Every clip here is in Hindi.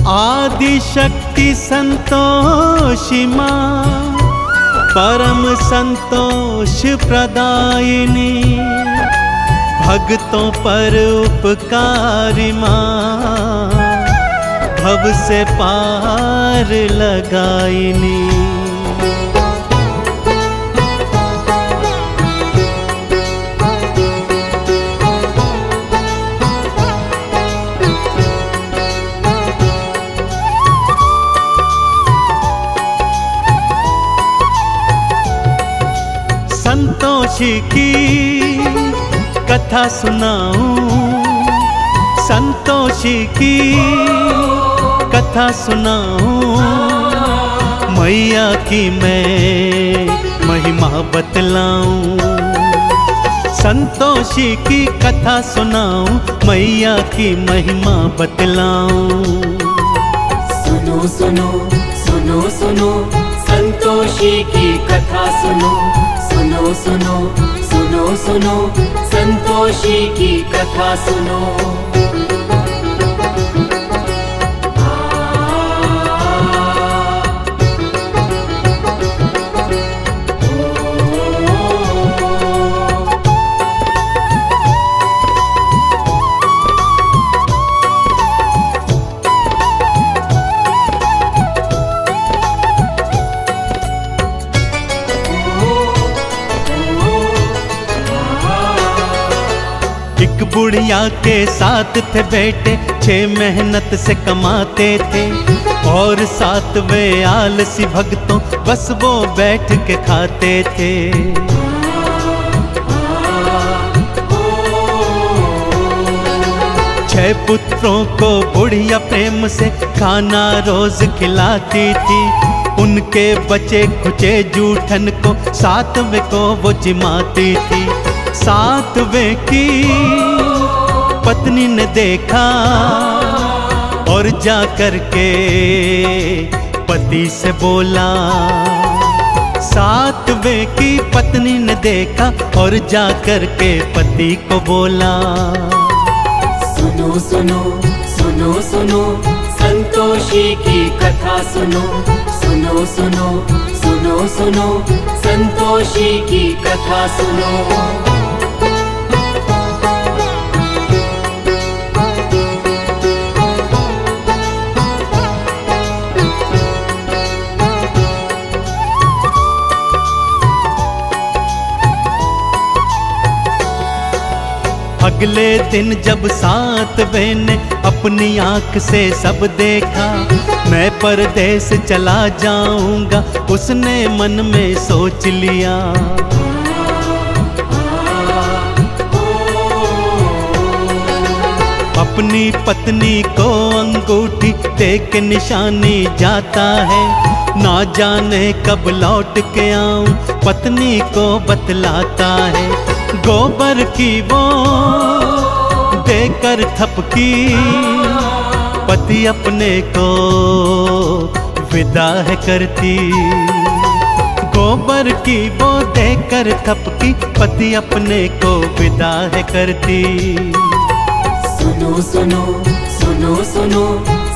आदि शक्ति संतोषी माँ, परम संतोष प्रदायिनी, भक्तों पर उपकारी माँ, भव से पार लगाइनी। संतोषी की कथा सुनाऊं, संतोषी की कथा सुनाऊं, मैया की मैं महिमा बतलाऊं। संतोषी की कथा सुनाऊं, मैया की महिमा बतलाऊं। सुनो सुनो सुनो सुनो संतोषी की कथा सुनो, सुनो सुनो सुनो सुनो संतोषी की कथा सुनो। एक बुढ़िया के साथ थे बेटे, 6 मेहनत से कमाते थे, और 7 वे आलसी भक्तों बस वो बैठ के खाते थे। 6 पुत्रों को बुढ़िया प्रेम से खाना रोज खिलाती थी, उनके बचे खुचे जूठन को 7वें को वो जिमाती थी। 7वें की पत्नी ने देखा और जा कर के पति से बोला। 7वें की पत्नी ने देखा और जा कर के पति को बोला। सुनो सुनो सुनो सुनो संतोषी की कथा सुनो, सुनो सुनो सुनो सुनो संतोषी की कथा सुनो। अगले दिन जब 7वें ने अपनी आंख से सब देखा, मैं परदेस चला जाऊंगा उसने मन में सोच लिया। अपनी पत्नी को अंगूठी दे के निशानी जाता है, ना जाने कब लौट के आऊं पत्नी को बतलाता है। गोबर की वो देकर थपकी, पति अपने को विदा है करती। गोबर की वो देकर थपकी, पति अपने को विदा है करती। सुनो सुनो सुनो सुनो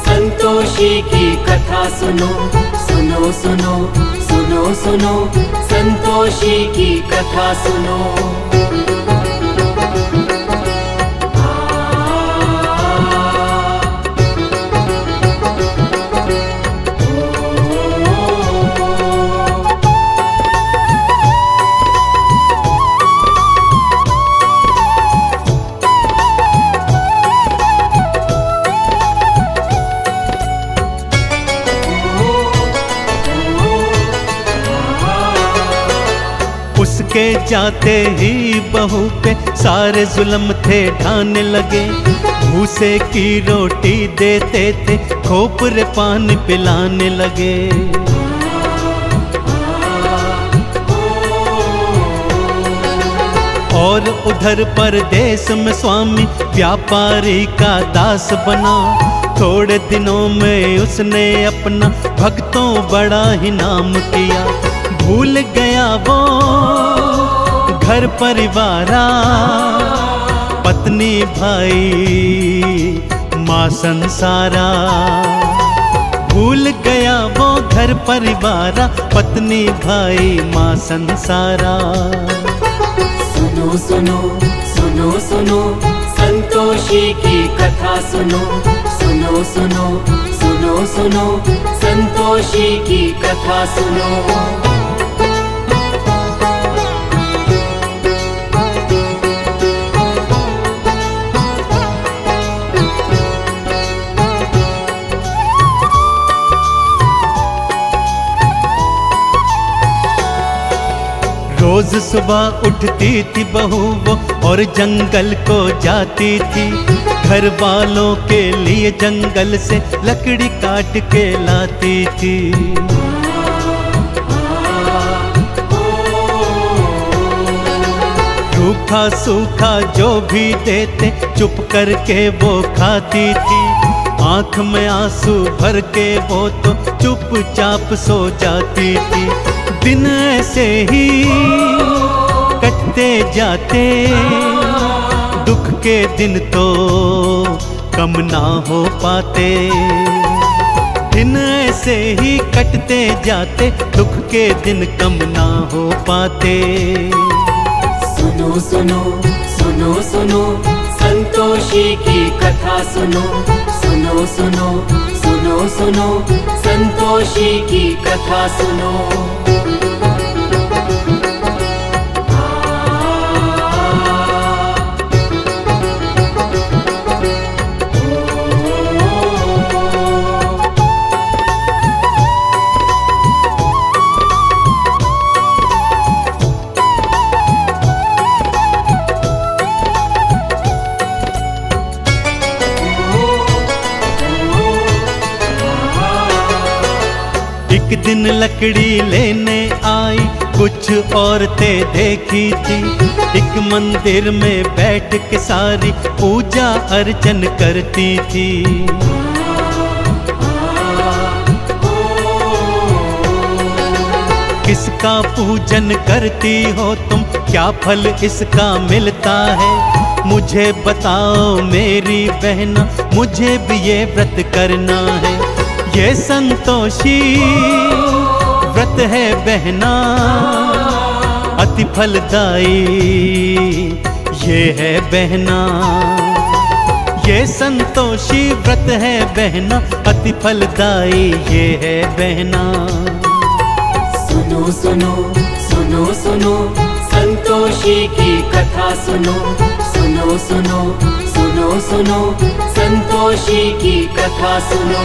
संतोषी की कथा सुनो, सुनो सुनो सुनो सुनो संतोषी की कथा सुनो। उसके जाते ही बहू पे सारे जुल्म थे ढाने लगे, भूसे की रोटी देते थे, खोपरे पानी पिलाने लगे। और उधर परदेश में स्वामी व्यापारी का दास बना, थोड़े दिनों में उसने अपना भक्तों बड़ा ही नाम किया। भूल गया वो घर परिवारा, पत्नी भाई माँ संसारा। भूल गया वो घर परिवारा, पत्नी भाई माँ संसारा। सुनो सुनो सुनो सुनो संतोषी की कथा सुनो, सुनो सुनो सुनो सुनो संतोषी की कथा सुनो। रोज सुबह उठती थी बहू वो और जंगल को जाती थी, घर वालों के लिए जंगल से लकड़ी काट के लाती थी। रूखा सूखा जो भी देते चुप करके वो खाती थी, आंख में आंसू भर के वो तो चुपचाप सो जाती थी। दिन ऐसे ही कटते जाते, दुख के दिन तो कम ना हो पाते। दिन ऐसे ही कटते जाते, दुख के दिन कम ना हो पाते। सुनो सुनो सुनो सुनो संतोषी की कथा सुनो, सुनो सुनो सुनो सुनो संतोषी की कथा सुनो। एक दिन लकड़ी लेने आई कुछ औरतें देखी थी, एक मंदिर में बैठ के सारी पूजा अर्चन करती थी। किसका पूजन करती हो तुम, क्या फल इसका मिलता है? मुझे बताओ मेरी बहना, मुझे भी ये व्रत करना है। ये संतोषी व्रत है बहना, अति फलदायी ये है बहना। ये संतोषी व्रत है बहना, अति फलदायी ये है बहना। सुनो सुनो सुनो सुनो संतोषी की कथा सुनो, सुनो सुनो सुनो सुनो संतोषी की कथा सुनो।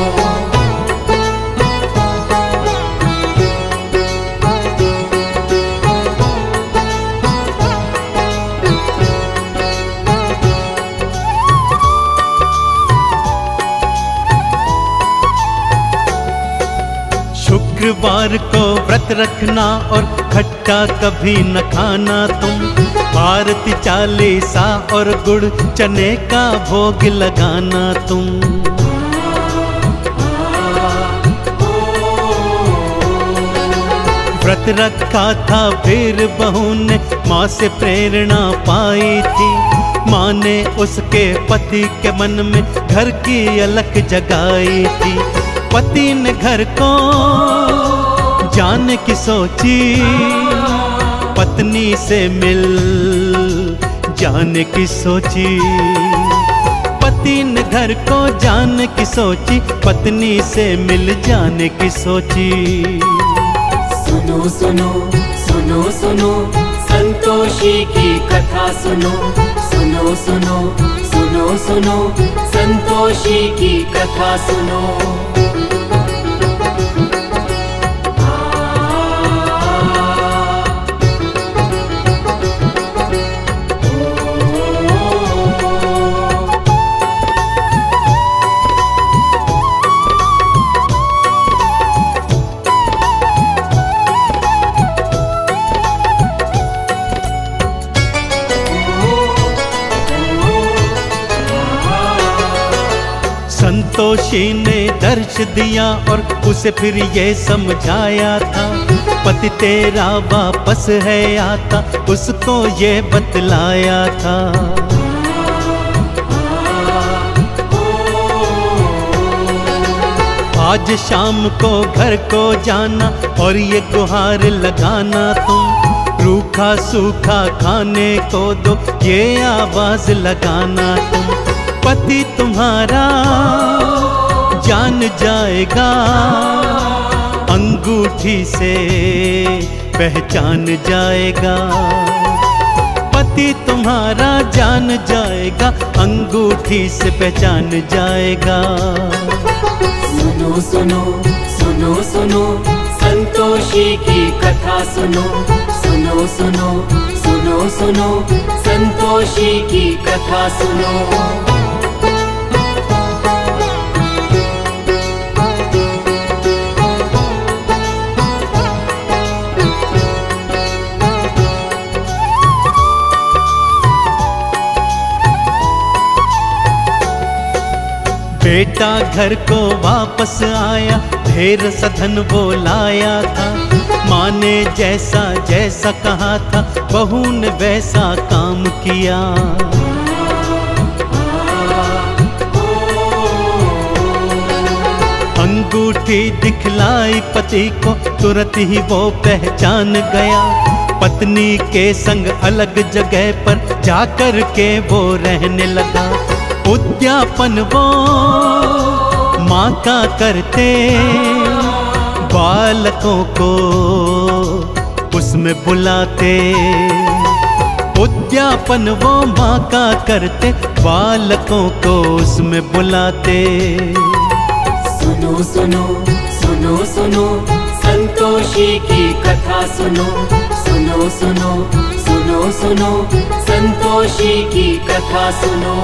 शुक्रवार को व्रत रखना और खट्टा कभी न खाना तुम, आरती चालीसा और गुड़ चने का भोग लगाना तुम। व्रत रखा था फिर बहू ने माँ से प्रेरणा पाई थी, माँ ने उसके पति के मन में घर की अलख जगाई थी। पति ने घर को जाने की सोची, पत्नी से मिल जाने की सोची। पति ने घर को जाने की सोची, पत्नी से मिल जाने की सोची। सुनो सुनो सुनो सुनो संतोषी की कथा सुनो, सुनो सुनो सुनो सुनो संतोषी की कथा सुनो। संतोषी ने दर्श दिया और उसे फिर ये समझाया था, पति तेरा वापस है आता, उसको ये बतलाया था। आज शाम को घर को जाना और ये गुहार लगाना तुम, रूखा सूखा खाने को दो ये आवाज लगाना तुम। पति तुम्हारा जान जाएगा, अंगूठी से पहचान जाएगा। पति तुम्हारा जान जाएगा, अंगूठी से पहचान जाएगा। सुनो सुनो सुनो सुनो संतोषी की कथा सुनो, सुनो सुनो सुनो सुनो संतोषी की कथा सुनो। बेटा घर को वापस आया, ढेर सधन वो लाया था। माँ ने जैसा जैसा कहा था, बहू ने वैसा काम किया। अंगूठी दिखलाई पति को, तुरंत ही वो पहचान गया। पत्नी के संग अलग जगह पर जाकर के वो रहने लगा। उद्यापन वो माँ का करते, बालकों को उसमें बुलाते। उद्यापन वो माँ का करते, बालकों को उसमें बुलाते। सुनो सुनो सुनो सुनो संतोषी की कथा सुनो, सुनो सुनो सुनो सुनो संतोषी की कथा सुनो।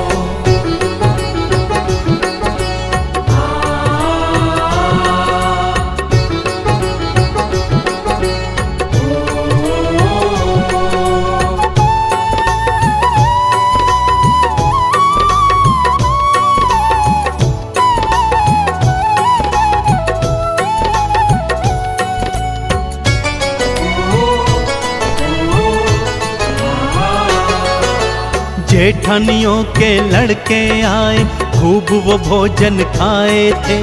जेठानियों के लड़के आए, खूब वो भोजन खाए थे।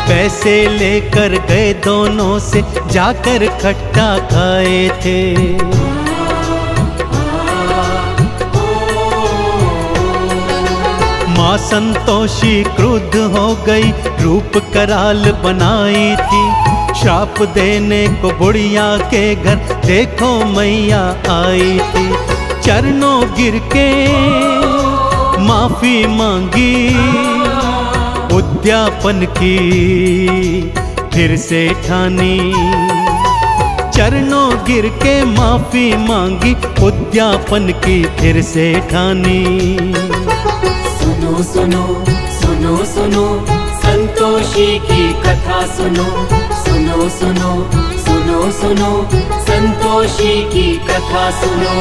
पैसे लेकर गए दोनों से, जाकर खट्टा खाए थे। माँ संतोषी क्रुद्ध हो गई, रूप कराल बनाई थी। श्राप देने को बुढ़िया के घर देखो मैया आई थी। चरणों गिर के माफी मांगी, उद्यापन की फिर से ठानी। चरणों गिर के माफी मांगी, उद्यापन की फिर से ठानी। सुनो सुनो सुनो सुनो संतोषी की कथा सुनो, सुनो सुनो सुनो सुनो संतोषी की कथा सुनो।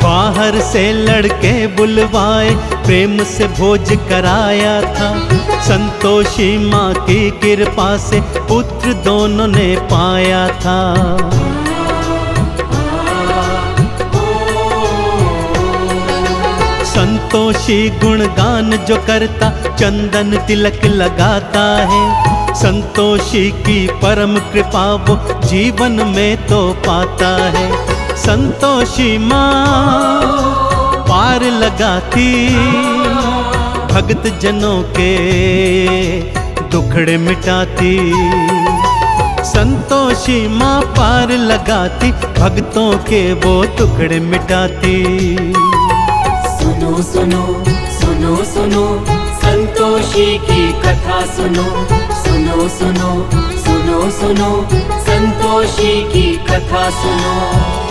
बाहर से लड़के बुलवाए, प्रेम से भोज कराया था। संतोषी माँ की कृपा से पुत्र दोनों ने पाया था। संतोषी गुणगान जो करता, चंदन तिलक लगाता है। संतोषी की परम कृपा वो जीवन में तो पाता है। संतोषी माँ पार लगाती, भक्त जनों के दुखड़े मिटाती। संतोषी माँ पार लगाती, भक्तों के वो टुकड़े मिटाती। सुनो सुनो सुनो सुनो संतोषी की कथा सुनो, सुनो सुनो सुनो सुनो संतोषी की कथा सुनो।